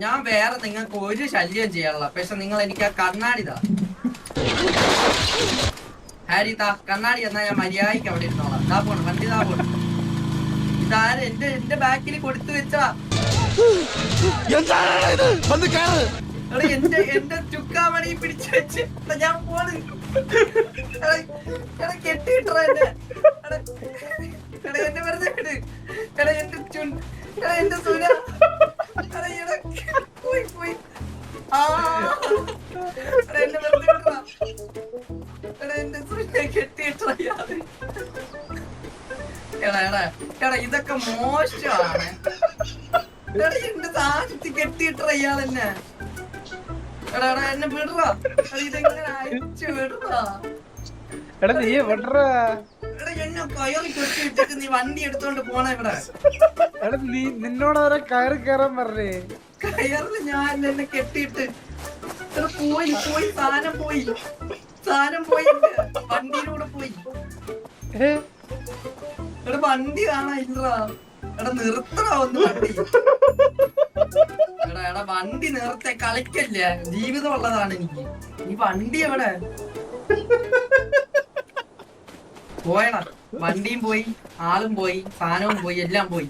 ഞാൻ വേറെ നിങ്ങൾക്ക് ഒരു ശല്യം ചെയ്യാനുള്ള പക്ഷെ നിങ്ങൾ എനിക്ക് ആ കണ്ണാടി താ ഹാരി താ കണ്ണാടി എന്നാ ഞാൻ മര്യാദയ്ക്ക് അവിടെ ഇരുന്നോളാം. താ പോണം വണ്ടി താ പോണം. ഇതാര് എന്റെ ബാക്കിൽ കൊടുത്തു വെച്ചാ എന്റെ ചുക്കാമണി പിടിച്ചു വെച്ച് ഞാൻ പോണ് കെട്ടിട്ടോ എന്നെ വെറുതെ വിട് എന്റെ സുന പോയി പോയി എന്നെ വെറുതെ വിടറാ എന്റെ സുനെ കെട്ടിട്ടോ എടാ ഇതൊക്കെ മോശമാണ്. എന്റെ സാധനത്തിൽ കെട്ടിയിട്ട ഇയാളെന്നെ എടാ എന്നെ വിടറാ ഇതെങ്ങനെ അയച്ചു വിടറാ എന്നെ കയറി കെട്ടിയിട്ടിട്ട് നീ വണ്ടി എടുത്തോണ്ട് പോണ ഇവിടെ നിന്നോട് കയറി കയറാൻ പറഞ്ഞേ കയറില് ഞാൻ എന്നെ കെട്ടിയിട്ട് പോയി പോയി സാധനം പോയി വണ്ടിയിലൂടെ പോയി എടാ വണ്ടി കാണാ ഇല്ലടാ എടാ നിർത്തടാ ഒന്ന് വണ്ടി എടാ വണ്ടി നിർത്തെ കളിക്കല്ലേ ജീവിതം ഉള്ളതാണ് എനിക്ക് ഈ വണ്ടി എവിടെ പോയടാ വണ്ടിയും പോയി ആളും പോയി സാധനവും പോയി എല്ലാം പോയി